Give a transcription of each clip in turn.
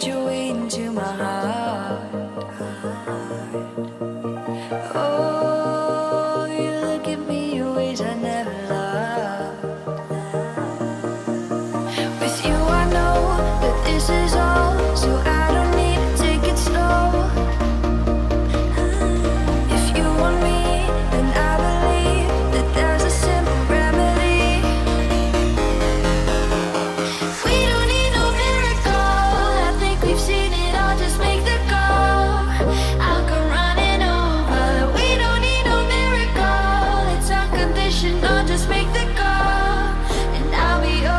your way into my heart. Oh, you look at me in ways I never loved. With you I know that this is all, so I don't need to take it slow. If you want me, then I believe that there's a simple remedy. We don't need no miracle, I think we've seen it all, just make the call. I'll come running over. We don't need no miracle, it's unconditional, just make the call, and I'll be yours.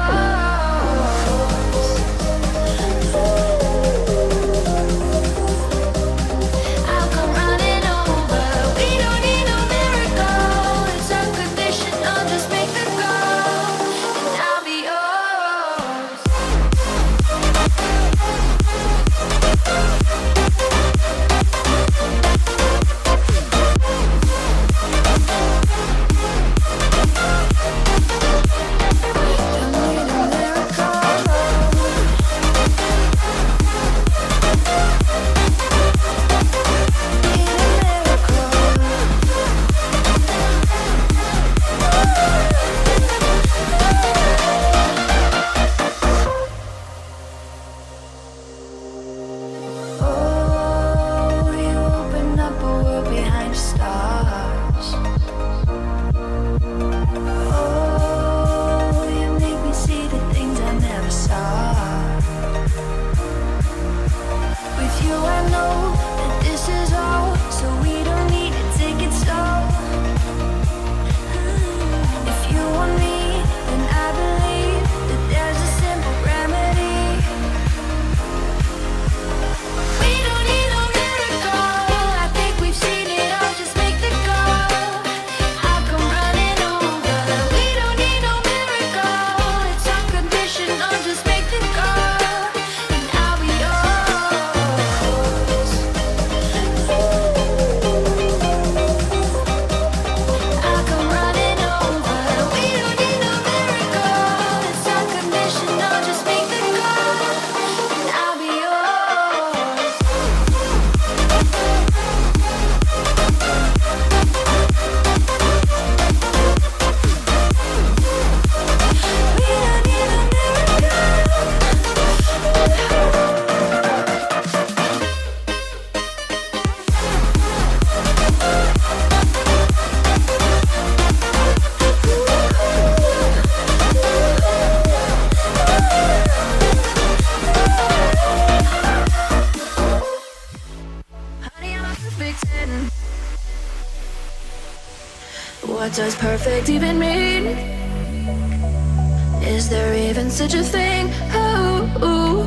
I'll come running over. We don't need no miracle, it's unconditional, just make the call, and I'll be yours. Don't need a miracle. Need a Oh, you open up a world behind the stars. Oh, you make me see the things I never saw. With you I know that this is all, so we don't need to take it slow. If you want me, then I believe that there's a simple remedy. We don't need no miracle, I think we've seen it all, just make the call. I'll come running over. We don't need no miracle, it's unconditional, just make the call, and I'll be yours. I'll come running over. We don't need no miracle, it's unconditional, just make the call, and I'll be yours. We don't need a Honey, I'm a perfect 10. What does perfect even mean? Is there even such a thing? Oh,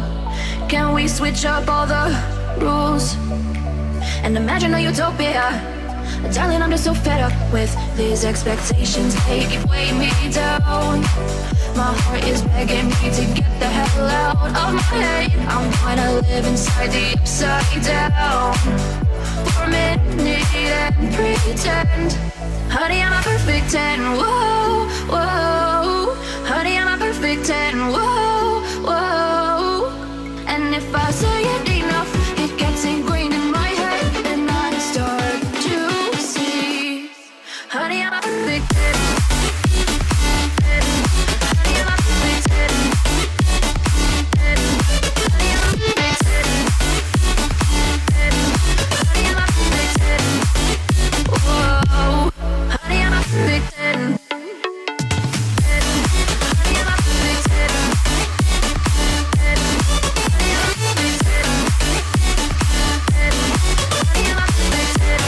can we switch up all the rules and imagine a utopia? Darling, I'm just so fed up with these expectations. They keep weighing me down. My heart is begging me to get the hell out of my head. I'm gonna live inside the upside down for a minute and pretend. Honey, I'm a perfect 10. Whoa, whoa. Honey, I'm a perfect 10. Whoa, whoa. And if I say it enough, it gets ingrained in my head, and I start to see. Honey, I'm a perfect 10. Honey, I'm a perfect 10. Honey, I'm a perfect 10. Honey, I'm a perfect 10. Whoa. Honey, I'm a perfect 10. Honey, I'm a perfect 10. Honey, I'm a perfect 10. Honey, I'm a perfect 10.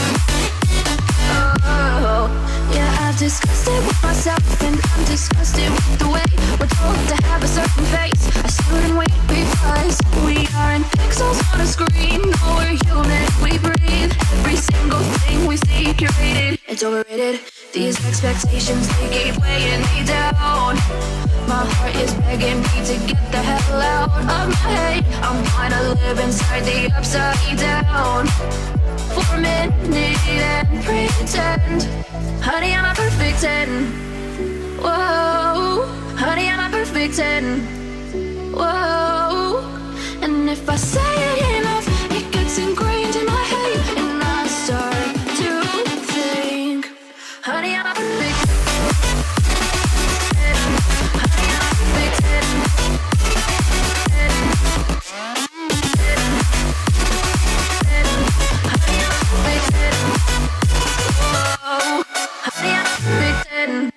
Oh, yeah, I've discussed it with myself, and I'm disgusted with the way we're told to have a certain face. I stood and wait because we aren't pixels on a screen. No, we're human, we breathe. Every single thing we see curated, it's overrated. These expectations, they keep weighing me down. My heart is begging me to get the hell out of my head. I'm gonna live inside the upside down for a minute and pretend. Honey, I'm a perfect 10. Whoa, honey, I'm a perfect 10. Whoa, and if I say it enough, it gets ingrained in my head, and I start to think, honey, I'm a perfect. Honey, I'm a perfect. Honey, I'm a perfect. Oh, honey, I'm a perfect.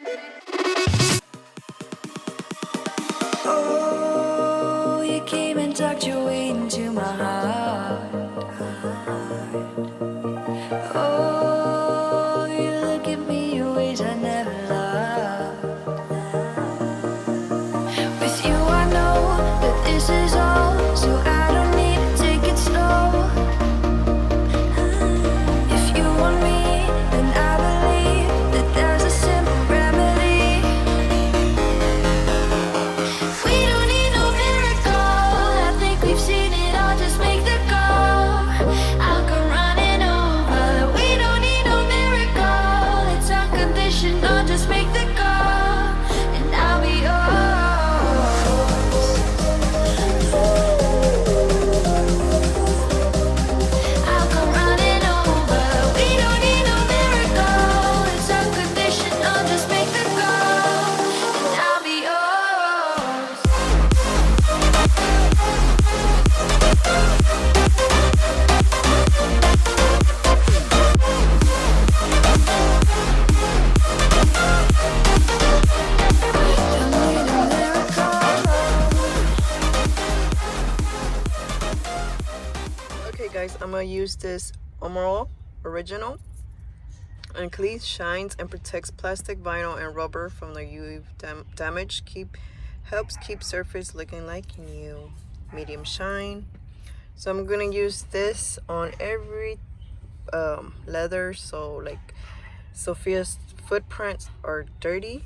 Oh, you came and tucked your way into my heart. Oh, you look at me in ways I never loved. With you I know that this is all, so I don't need to take it slow. If you want me, then I believe that there's a simple remedy. We don't need no miracle, I think we've seen it all, just make the call. I'll come running over. We don't need no miracle, it's unconditional, just make the call, and I'll be yours. I'll come running over. We don't need no miracle, it's unconditional, just make the call, and I'll be yours. Don't need a miracle. Okay guys, I'm gonna use this Emerald Original and cleans, shines, and protects plastic, vinyl, and rubber from the UV damage. Helps keep surface looking like new. Medium shine. So I'm gonna use this on every leather, so like Sophia's footprints are dirty.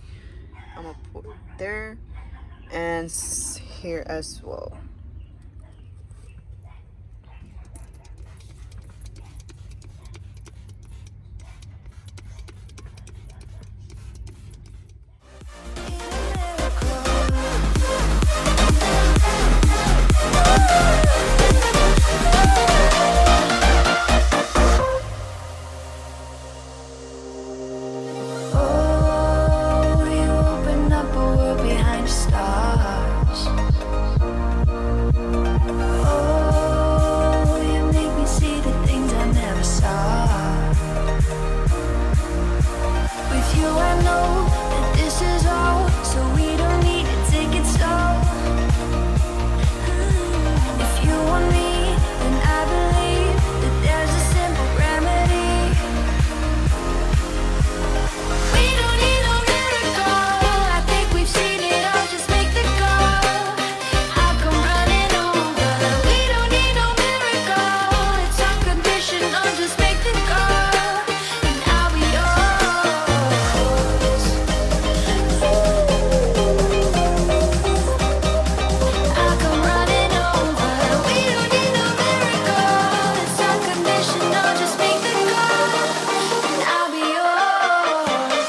I'm gonna put it there and here as well. Oh, you open up a world behind the stars. Oh, you make me see the things I never saw. With you I know that this is all, so we don't need to take it slow. If you want me, then I believe that there's a simple remedy. We don't need no miracle, I think we've seen it all, just make the call. I'll come running over. We don't need no miracle, it's unconditional, just make the call, and I'll be yours. I'll come running over. We don't need no miracle, it's unconditional, just make the call, and I'll be yours.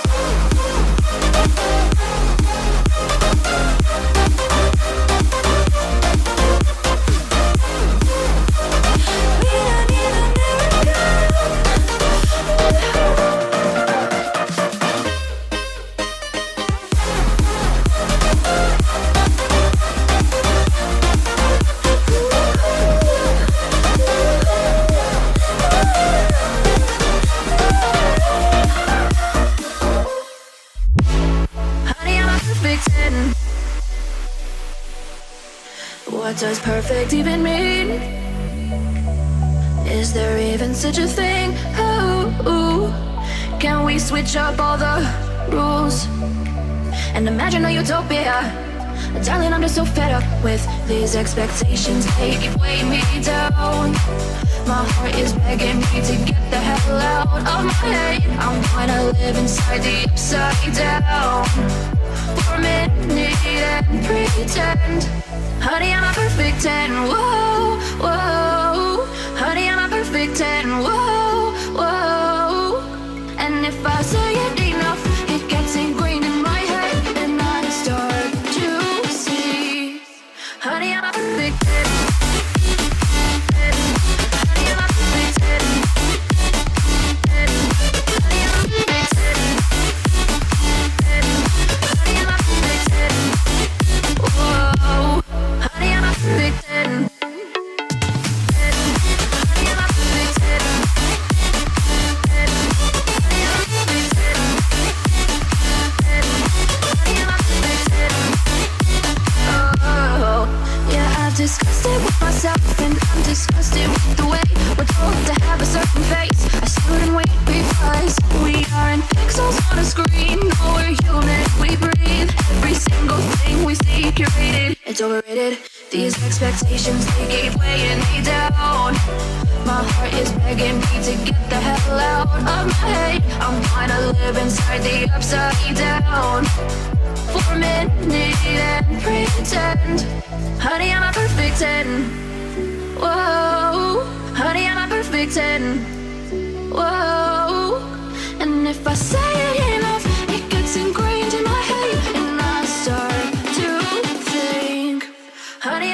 We don't need a Honey, I'm a perfect 10. What does perfect even mean? Is there even such a thing? Ooh, can we switch up all the rules and imagine a utopia? Darling, I'm just so fed up with these expectations. They weigh me down. My heart is begging me to get the hell out of my head. I wanna live inside the upside down for a minute and pretend. Honey, I'm a perfect 10. Whoa, whoa. Honey, I'm a perfect 10. Whoa, whoa. And if I say it enough, it gets ingrained in my head, and I start to see. Honey, I'm a perfect 10. it's overrated. These expectations, they keep weighing me down. My heart is begging me to get the hell out of my head. I'm trying to live inside the upside down for a minute and pretend, honey, I'm a perfect 10. Whoa, honey, I'm a perfect 10. Whoa, and if I say it enough, it gets ingrained in my head, and I start to think, honey,